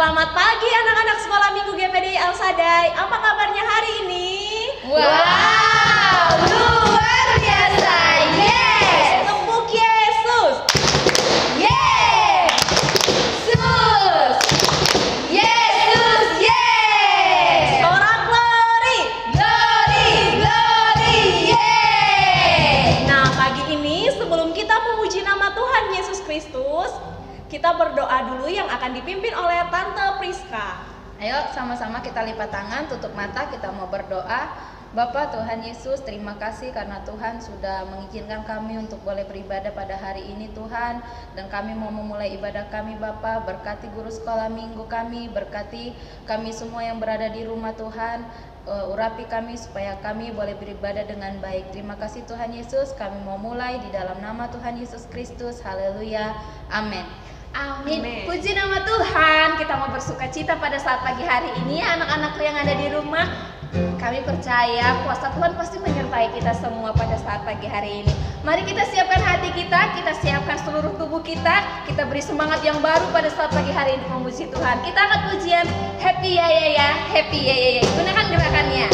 Selamat pagi anak-anak sekolah minggu GPDI Al Sadai. Apa kabarnya hari ini? Wow, luar biasa. Yes. Tepuk Yesus. Yesus. Yesus. Yes. Sorak glory. Glory, glory. Yes. Nah, pagi ini sebelum kita memuji nama Tuhan Yesus Kristus, kita berdoa dulu yang akan dipimpin oleh Tante Priska. Ayo sama-sama kita lipat tangan, tutup mata, kita mau berdoa. Bapa Tuhan Yesus, terima kasih karena Tuhan sudah mengizinkan kami untuk boleh beribadah pada hari ini Tuhan. Dan kami mau memulai ibadah kami Bapa, berkati guru sekolah minggu kami, berkati kami semua yang berada di rumah Tuhan. Urapi kami supaya kami boleh beribadah dengan baik. Terima kasih Tuhan Yesus, kami mau mulai di dalam nama Tuhan Yesus Kristus. Haleluya, amin. Amin. Amin. Puji nama Tuhan. Kita mau bersuka cita pada saat pagi hari ini ya, anak-anakku yang ada di rumah. Kami percaya kuasa Tuhan pasti menyertai kita semua pada saat pagi hari ini. Mari kita siapkan hati kita siapkan seluruh tubuh kita beri semangat yang baru pada saat pagi hari ini memuji Tuhan. Kita angkat pujian happy ya ya ya, happy ya ya ya. Gunakan gerakannya.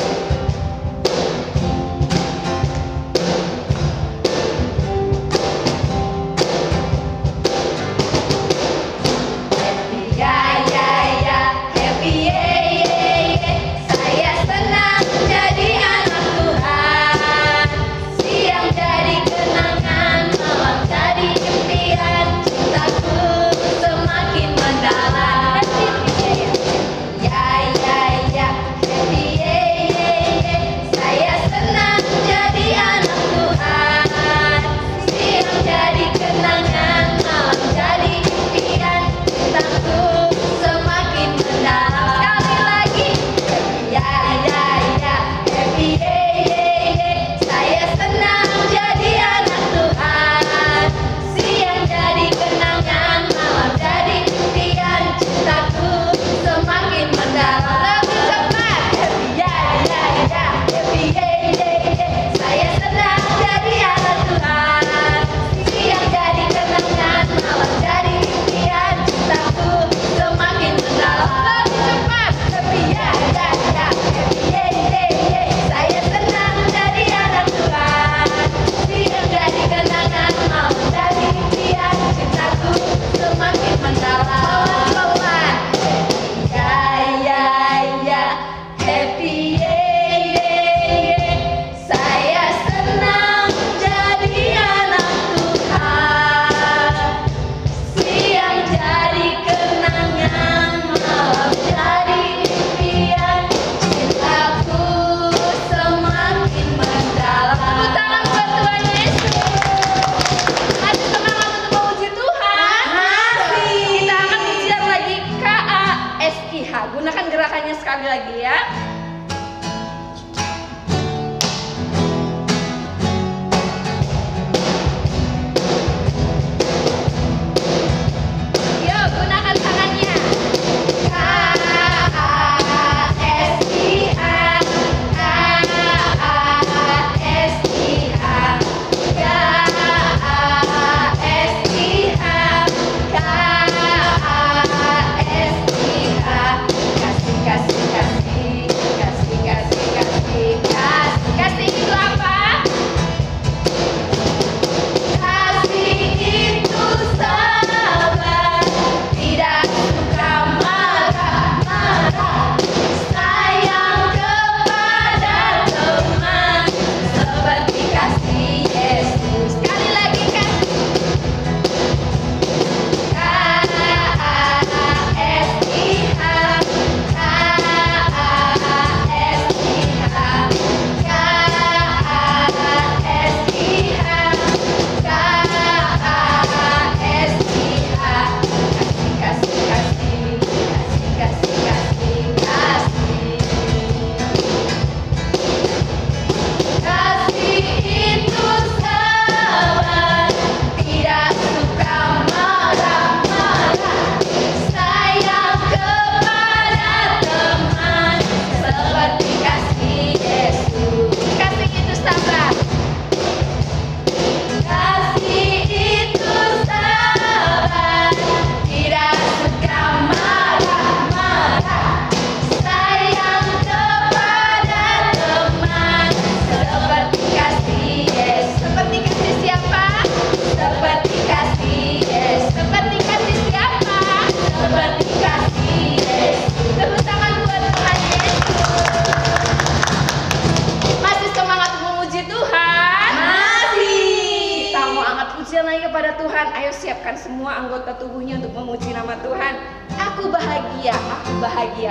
mau angkat pujian lagi kepada Tuhan. Ayo siapkan semua anggota tubuhnya untuk memuji nama Tuhan. Aku bahagia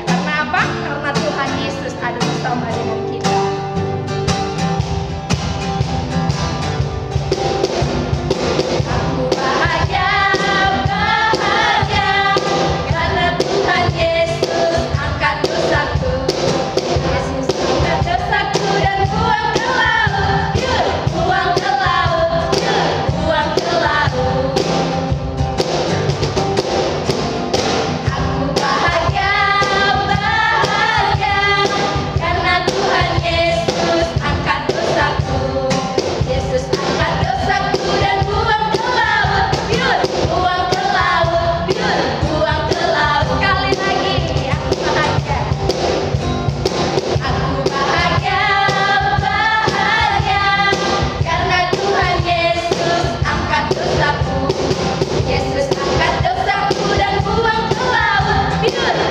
karena apa? Karena Tuhan Yesus ada bersama dengan kita. Aku bahagia karena Tuhan Yesus angkat dosaku. Yesus angkat dosaku dan buang ke laut. Buang ke laut, buang ke laut. Aku bahagia karena Tuhan Yesus angkat dosaku. Yesus angkat dosaku dan buang ke laut. Buang ke laut, buang ke laut. Sekali lagi, aku bahagia. Aku bahagia karena Tuhan Yesus angkat dosaku. Yesus angkat dosaku dan buang ke laut.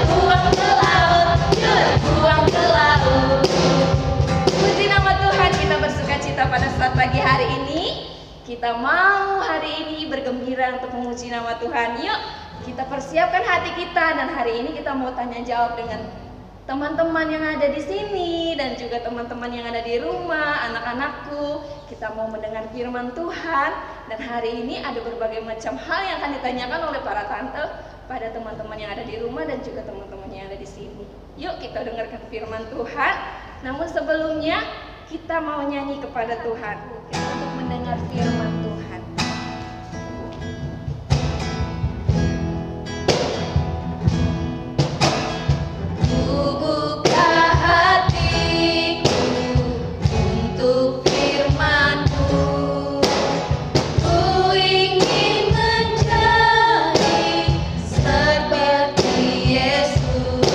Buang ke laut, buang ke laut. Puji nama Tuhan, kita bersukacita pada saat pagi hari ini. Kita mau hari ini bergembira untuk memuji nama Tuhan. Yuk, kita persiapkan hati kita, dan hari ini kita mau tanya jawab dengan teman-teman yang ada di sini dan juga teman-teman yang ada di rumah, anak-anakku. Kita mau mendengar firman Tuhan, dan hari ini ada berbagai macam hal yang akan ditanyakan oleh para tante pada teman-teman yang ada di rumah dan juga teman-teman yang ada di sini. Yuk kita dengarkan firman Tuhan. Namun sebelumnya kita mau nyanyi kepada Tuhan untuk mendengar firman Tuhan. Buka hatiku untuk firman-Mu. Ku ingin menjadi seperti Yesus.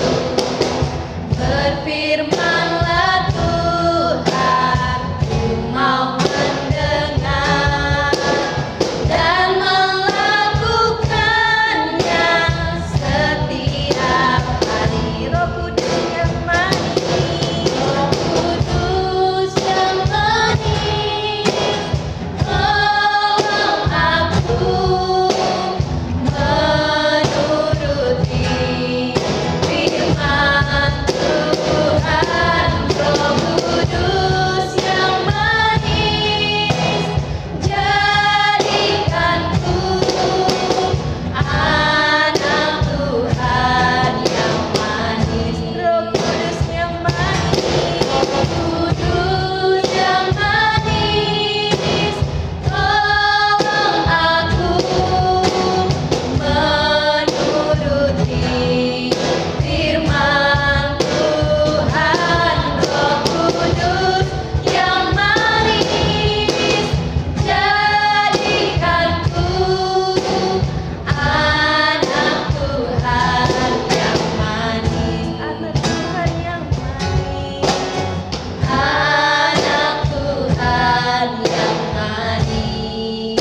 Berfirman-Lah Tuhan, ku mau mendengar dan melakukannya setiap hari. Roh Kudus yang manis, Roh Kudus yang manis, tolong aku menuruti firman Tuhan. Roh Kudus yang manis, jadikanku anak Tuhan yang manis. Roh Kudus yang manis, Roh Kudus yang manis, tolong aku menuruti firman Tuhan. Roh Kudus yang manis, jadikanku anak Tuhan yang manis. Anak Tuhan yang manis, anak Tuhan yang manis,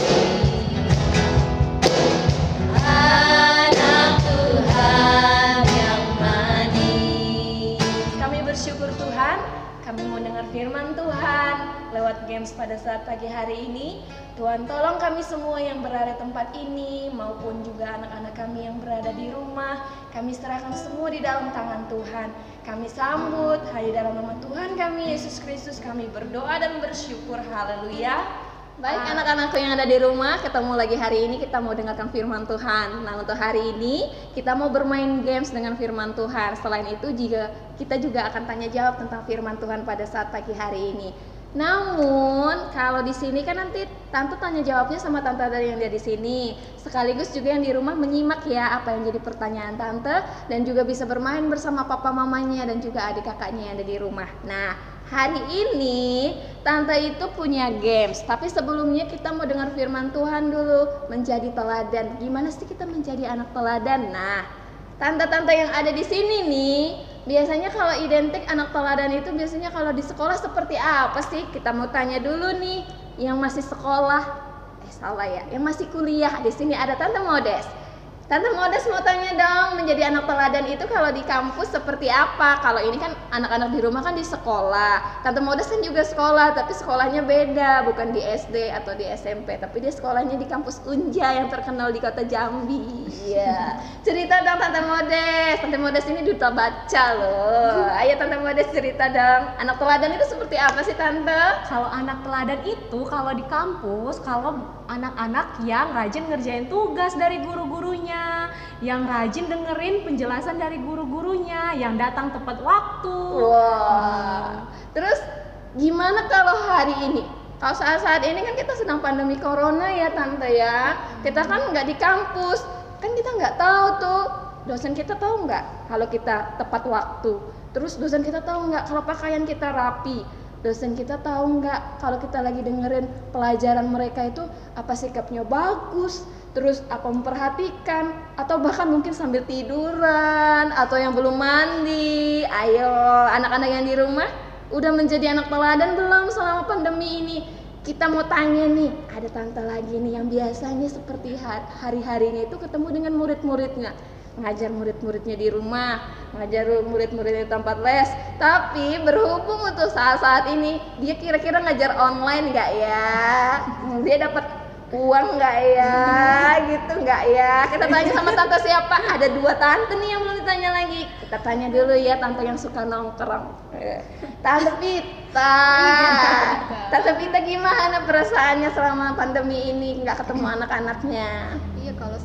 anak Tuhan yang manis. Kami bersyukur Tuhan, kami mau dengar firman Tuhan lewat games pada saat pagi hari ini. Tuhan tolong kami semua yang berada di tempat ini maupun juga anak-anak kami yang berada di rumah. Kami serahkan semua di dalam tangan Tuhan. Kami sambut hari dalam nama Tuhan kami Yesus Kristus. Kami berdoa dan bersyukur. Haleluya. Baik anak-anakku yang ada di rumah, ketemu lagi hari ini, kita mau dengarkan firman Tuhan. Nah untuk hari ini kita mau bermain games dengan firman Tuhan. Selain itu kita juga akan tanya jawab tentang firman Tuhan pada saat pagi hari ini. Namun kalau di sini kan nanti tante tanya jawabnya sama tante dari yang ada di sini, sekaligus juga yang di rumah menyimak ya apa yang jadi pertanyaan tante, dan juga bisa bermain bersama papa mamanya dan juga adik kakaknya yang ada di rumah. Nah hari ini tante itu punya games, tapi sebelumnya kita mau dengar firman Tuhan dulu. Menjadi teladan, gimana sih kita menjadi anak teladan? Nah tante-tante yang ada di sini nih, biasanya kalau identik anak teladan itu biasanya kalau di sekolah seperti apa sih? Kita mau tanya dulu nih, yang masih sekolah, salah ya, yang masih kuliah. Di sini ada Tante Modes. Tante Modes mau tanya dong, menjadi anak teladan itu kalau di kampus seperti apa? Kalau ini kan anak-anak di rumah kan di sekolah. Tante Modes kan juga sekolah, tapi sekolahnya beda, bukan di SD atau di SMP, tapi dia sekolahnya di kampus Unja yang terkenal di kota Jambi. Iya. Cerita dong Tante Modes. Tante Modes ini duta baca loh. Ayo Tante Modes cerita dong. Anak teladan itu seperti apa sih Tante? Kalau anak teladan itu kalau di kampus, kalau anak-anak yang rajin ngerjain tugas dari guru-gurunya, yang rajin dengerin penjelasan dari guru-gurunya, yang datang tepat waktu. Wah. Terus gimana kalau hari ini? Kalau saat-saat ini kan kita sedang pandemi corona ya Tante ya. Kita kan nggak di kampus, kan kita nggak tahu tuh. Dosen kita tahu nggak kalau kita tepat waktu. Terus dosen kita tahu nggak kalau pakaian kita rapi. Dosen kita tahu nggak kalau kita lagi dengerin pelajaran mereka itu apa sikapnya bagus, terus apa memperhatikan, atau bahkan mungkin sambil tiduran, atau yang belum mandi. Ayo anak-anak yang di rumah udah menjadi anak teladan belum selama pandemi ini? Kita mau tanya nih, ada tante lagi nih yang biasanya seperti hari-harinya itu ketemu dengan murid-muridnya, ngajar murid-muridnya di rumah, ngajar murid-muridnya di tempat les. Tapi berhubung untuk saat-saat ini dia kira-kira ngajar online nggak ya? Dia dapat uang nggak ya? Gitu nggak ya? Kita tanya sama tante siapa? Ada 2 tante nih yang belum ditanya lagi. Kita tanya dulu ya tante yang suka nongkrong. Tante Pita. Tante Pita gimana perasaannya selama pandemi ini nggak ketemu anak-anaknya? Iya, kalau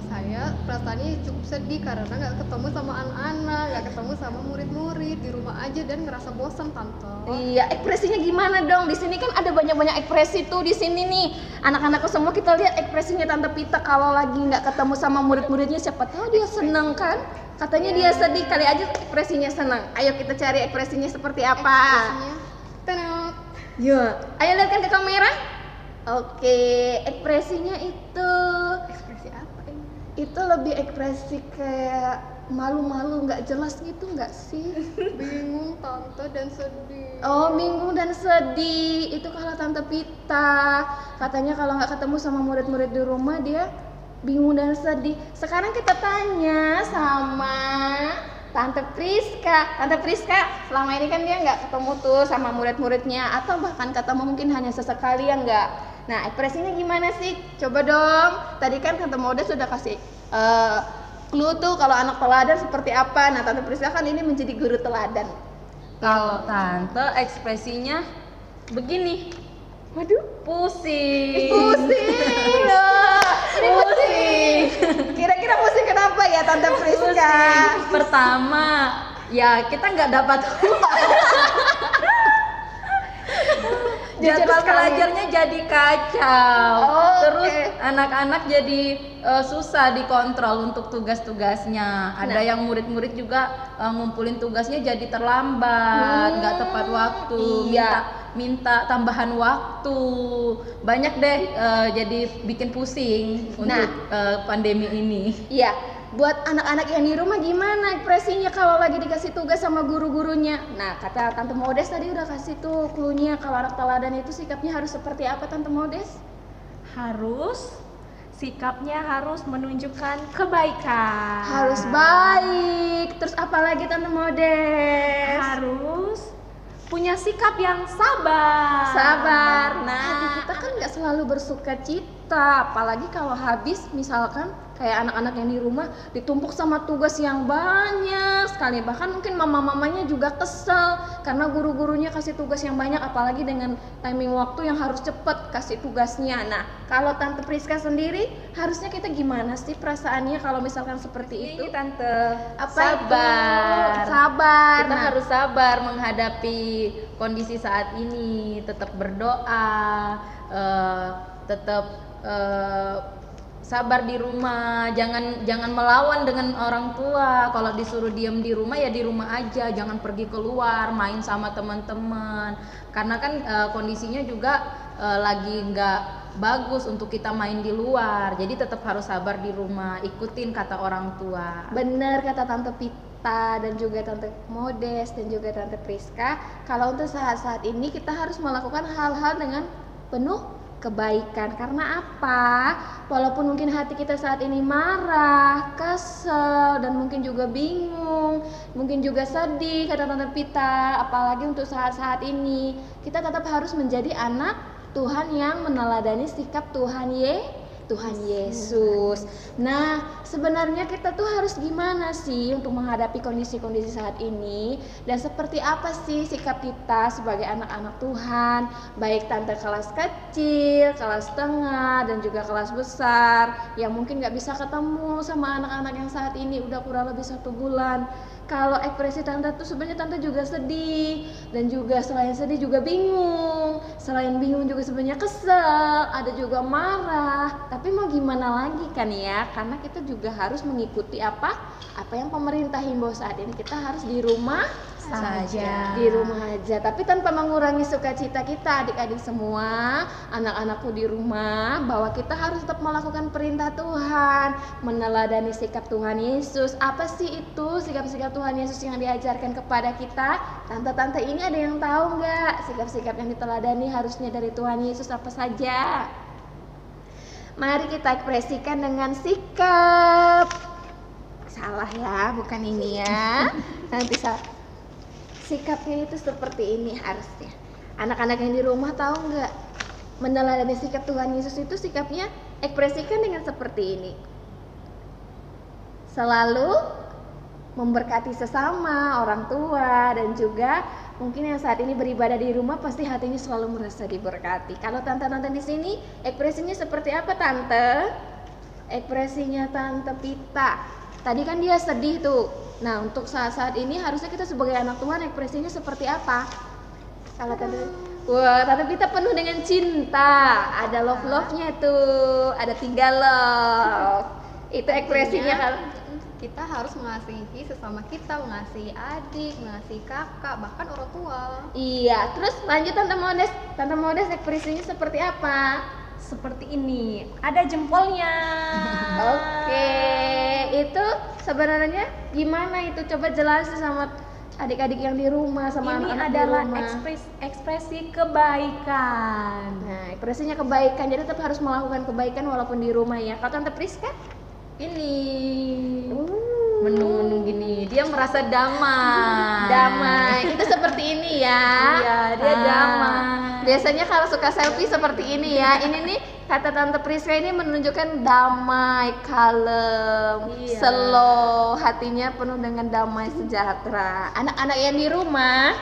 saya perasaannya cukup sedih karena nggak ketemu sama anak-anak, nggak ketemu sama murid-murid, di rumah aja dan ngerasa bosan Tante. Iya, ekspresinya gimana dong? Di sini kan ada banyak-banyak ekspresi tuh di sini nih. Anak-anakku semua kita lihat ekspresinya Tante Pita kalau lagi nggak ketemu sama murid-muridnya, siapa tahu dia seneng kan? Katanya dia sedih, kali aja ekspresinya senang. Ayo kita cari ekspresinya seperti apa. Ekspresinya, tenang. Ya, ayo lihatkan ke kamera. Oke, ekspresinya itu Ekspresi apa ini? itu lebih ekspresi kayak malu-malu, nggak jelas gitu nggak sih? Bingung Tante dan sedih. Oh, bingung dan sedih. Itu kalau Tante Pita. Katanya kalau nggak ketemu sama murid-murid di rumah dia bingung dan sedih. Sekarang kita tanya sama Tante Priska. Tante Priska, selama ini kan dia nggak ketemu tuh sama murid-muridnya, atau bahkan ketemu mungkin hanya sesekali ya nggak. Nah, ekspresinya gimana sih? Coba dong. Tadi kan Tante Modes sudah kasih clue tuh kalau anak teladan seperti apa. Nah, Tante Priska kan ini menjadi guru teladan. Kalau tante ekspresinya begini, Waduh, pusing. pusing. Ini pusing. Kira-kira pusing kenapa ya Tante Priska? Pertama, ya kita nggak dapat uang. Jujur Jadwal sekali. belajarnya jadi kacau. Oh, Terus oke. anak-anak jadi susah dikontrol untuk tugas-tugasnya. Ada Nah. yang murid-murid juga ngumpulin tugasnya jadi terlambat, nggak tepat waktu. Iya. Minta tambahan waktu. Banyak deh, jadi bikin pusing untuk pandemi ini. Iya, buat anak-anak yang di rumah gimana ekspresinya kalau lagi dikasih tugas sama guru-gurunya? Nah, kata Tante Modes tadi udah kasih tuh clue-nya kalau anak teladan itu sikapnya harus seperti apa Tante Modes? Sikapnya harus menunjukkan kebaikan. Harus baik. Terus apa lagi Tante Modes? Harus punya sikap yang sabar. Sabar. Nah, kita kan nggak selalu bersuka cita, apalagi kalau habis misalkan kayak anak-anak yang di rumah ditumpuk sama tugas yang banyak sekali. Bahkan mungkin mama-mamanya juga kesel karena guru-gurunya kasih tugas yang banyak, apalagi dengan timing waktu yang harus cepet kasih tugasnya. Nah, kalau Tante Priska sendiri harusnya kita gimana sih perasaannya kalau misalkan seperti itu? Ini tante, Apa sabar. itu? Sabar. Kita Nah, harus sabar menghadapi kondisi saat ini. Tetap berdoa, tetap sabar di rumah. Jangan melawan dengan orang tua. Kalau disuruh diam di rumah ya di rumah aja. Jangan pergi keluar, main sama teman-teman. Karena kan kondisinya juga lagi nggak bagus untuk kita main di luar. Jadi tetap harus sabar di rumah. Ikutin kata orang tua. bener kata Tante Pita dan juga Tante Modes dan juga Tante Priska, kalau untuk saat-saat ini kita harus melakukan hal-hal dengan penuh kebaikan. Karena apa? Walaupun mungkin hati kita saat ini marah, kesel, dan mungkin juga bingung, mungkin juga sedih, kata Tante Pita, apalagi untuk saat-saat ini, kita tetap harus menjadi anak Tuhan yang meneladani sikap Tuhan Yesus. Nah, sebenarnya kita tuh harus gimana sih untuk menghadapi kondisi-kondisi saat ini, dan seperti apa sih sikap kita sebagai anak-anak Tuhan, baik tante kelas kecil, kelas tengah, dan juga kelas besar yang mungkin gak bisa ketemu sama anak-anak yang saat ini udah kurang lebih 1 bulan. Kalau ekspresi tante tuh sebenarnya tante juga sedih, dan juga selain sedih juga bingung, selain bingung juga sebenarnya kesel, ada juga marah. Tapi mau gimana lagi kan ya, karena kita juga harus mengikuti apa yang pemerintah himbau saat ini. Kita harus di rumah saja. Di rumah aja, tapi tanpa mengurangi sukacita kita adik-adik semua, anak-anakku di rumah, bahwa kita harus tetap melakukan perintah Tuhan, meneladani sikap Tuhan Yesus. Apa sih itu sikap-sikap Tuhan Yesus yang diajarkan kepada kita? Tante-tante ini ada yang tahu nggak sikap-sikap yang diteladani harusnya dari Tuhan Yesus apa saja? Mari kita ekspresikan dengan sikap. Salah ya, bukan ini ya. Nanti sikapnya itu seperti ini harusnya. Anak-anak yang di rumah tahu nggak? Meneladani sikap Tuhan Yesus itu sikapnya ekspresikan dengan seperti ini. Selalu memberkati sesama, orang tua, dan juga mungkin yang saat ini beribadah di rumah pasti hatinya selalu merasa diberkati. Kalau tante-tante di sini ekspresinya seperti apa tante? Ekspresinya Tante Pita. Tadi kan dia sedih tuh. Nah, untuk saat-saat ini harusnya kita sebagai anak Tuhan ekspresinya seperti apa? Kalau Tante Pita penuh dengan cinta. Ada love-love-nya tuh, ada 3 love. Itu ekspresinya kalau kita harus mengasihi sesama kita, mengasihi adik, mengasihi kakak, bahkan orang tua. Iya, terus lanjut Tante Modes. Tante Modes ekspresinya seperti apa? Seperti ini, ada jempolnya. Oke, itu sebenarnya gimana itu? Coba jelasin sama adik-adik yang di rumah, sama Ini anak-anak di adalah rumah. ekspresi kebaikan. Nah, ekspresinya kebaikan, jadi tetap harus melakukan kebaikan walaupun di rumah ya. Kalau Tante Priska? Ini menu-menu gini, dia merasa damai. Damai, itu seperti ini ya. Iya, dia damai. Biasanya kalau suka selfie seperti ini ya. Ini nih kata Tante Priska ini menunjukkan damai, kalem, Iya. slow, hatinya penuh dengan damai sejahtera. Anak-anak yang di rumah,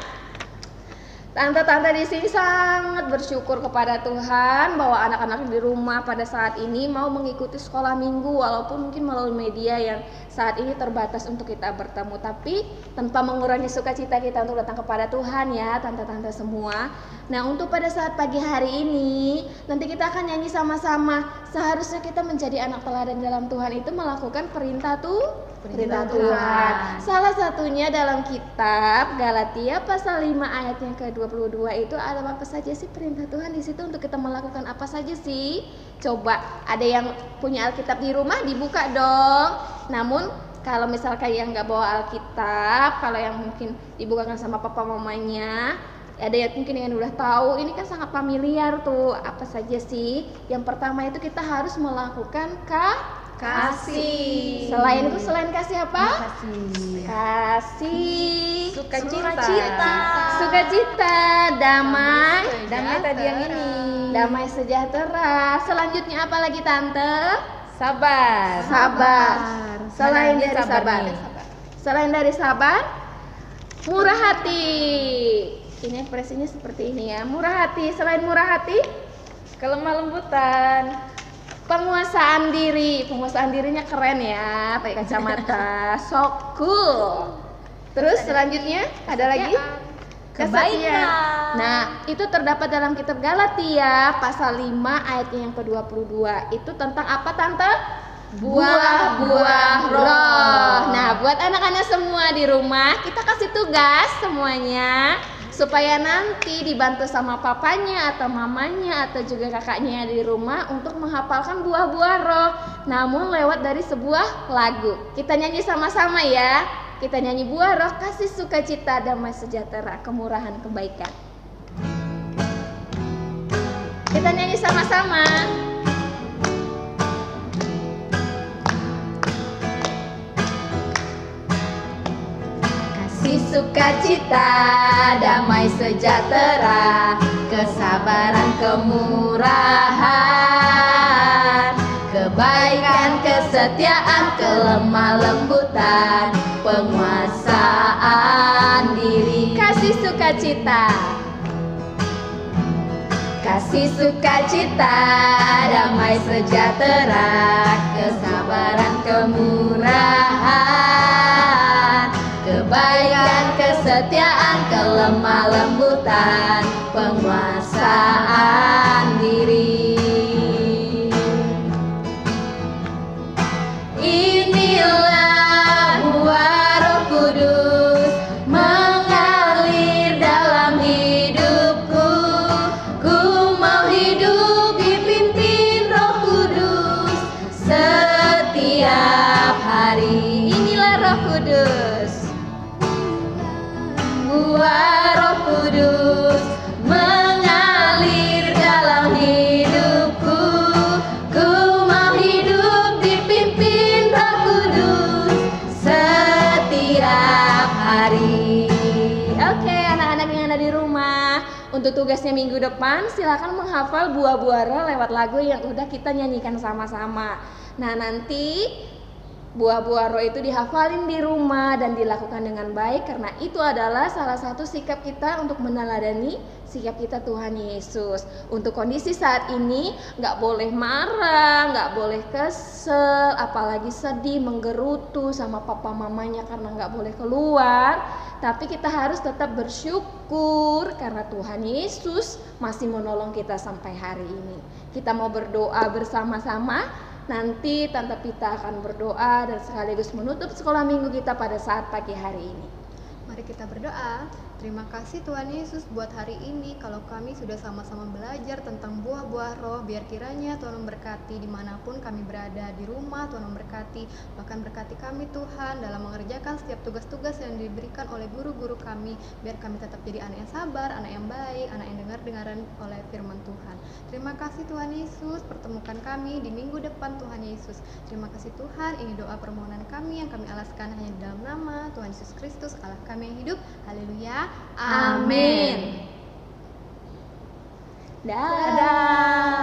tante-tante di sini sangat bersyukur kepada Tuhan bahwa anak-anak di rumah pada saat ini mau mengikuti sekolah minggu, walaupun mungkin melalui media yang saat ini terbatas untuk kita bertemu, tapi tanpa mengurangi sukacita kita untuk datang kepada Tuhan ya tante-tante semua. Nah, untuk pada saat pagi hari ini nanti kita akan nyanyi sama-sama. Seharusnya kita menjadi anak teladan dalam Tuhan itu melakukan perintah Tuhan. Salah satunya dalam kitab Galatia pasal 5 ayat yang ke-22 itu ada apa saja sih perintah Tuhan di situ untuk kita melakukan apa saja sih? Coba ada yang punya Alkitab di rumah dibuka dong. Namun kalau misalkan yang nggak bawa Alkitab, kalau yang mungkin dibukakan sama papa mamanya, ada yang mungkin yang udah tahu, ini kan sangat familiar tuh. Apa saja sih? Yang pertama itu kita harus melakukan kasih. Selain kasih apa? Kasih. Sukacita, damai Tadi yang ini. damai sejahtera. Selanjutnya apa lagi tante? Sabar. Selain Dia dari sabar. nih. Selain dari sabar, murah hati. Ini ekspresinya seperti ini ya. Murah hati. Selain murah hati, Kelemah lembutan. penguasaan diri. Penguasaan dirinya keren ya, pakai kacamata. So cool. Terus selanjutnya ada lagi Kebaikan. Nah, itu terdapat dalam kitab Galatia pasal 5 ayat yang ke-22. Itu tentang apa tante? Buah-buah roh. Nah, buat anak-anak semua di rumah, kita kasih tugas semuanya supaya nanti dibantu sama papanya atau mamanya atau juga kakaknya di rumah untuk menghafalkan buah-buah roh, namun lewat dari sebuah lagu. Kita nyanyi sama-sama ya. Kita nyanyi buah roh, kasih, sukacita, damai sejahtera, kemurahan, kebaikan. Kita kita nyanyi sama-sama. Kasih sukacita, damai sejahtera, kesabaran, kemurahan, kebaikan, kesetiaan, kelemah lembutan, penguasaan diri. Kasih sukacita, kasih sukacita, damai sejahtera, kesabaran, kemurahan, kebaikan, kesetiaan, kelemah lembutan, penguasaan diri. Inilah buah Roh Kudus mengalir dalam hidupku. Ku mau hidup dipimpin Roh Kudus setiap hari. Inilah Roh Kudus, buah Roh Kudus mengalir dalam hidupku. Ku mau hidup dipimpin Roh Kudus setiap hari. Oke, anak-anak yang ada di rumah, untuk tugasnya minggu depan silakan menghafal buah-buah roh lewat lagu yang udah kita nyanyikan sama-sama. Nah, nanti buah-buah roh itu dihafalin di rumah dan dilakukan dengan baik, karena itu adalah salah satu sikap kita untuk meneladani sikap kita Tuhan Yesus. Untuk kondisi saat ini nggak boleh marah, nggak boleh kesel, apalagi sedih, menggerutu sama papa mamanya karena nggak boleh keluar. Tapi kita harus tetap bersyukur karena Tuhan Yesus masih menolong kita sampai hari ini. Kita mau berdoa bersama-sama. Nanti Tante Pita akan berdoa dan sekaligus menutup sekolah minggu kita pada saat pagi hari ini. Mari kita berdoa. Terima kasih Tuhan Yesus buat hari ini. Kalau kami sudah sama-sama belajar tentang buah-buah roh, biar kiranya Tuhan memberkati dimanapun kami berada di rumah. Tuhan memberkati, bahkan berkati kami Tuhan dalam mengerjakan setiap tugas-tugas yang diberikan oleh guru-guru kami. Biar kami tetap jadi anak yang sabar, anak yang baik, anak yang dengar-dengaran oleh firman Tuhan. Terima kasih Tuhan Yesus, pertemukan kami di minggu depan Tuhan Yesus. Terima kasih Tuhan, ini doa permohonan kami yang kami alaskan hanya di dalam nama Tuhan Yesus Kristus, Allah kami yang hidup. Haleluya. Amin. Dadah.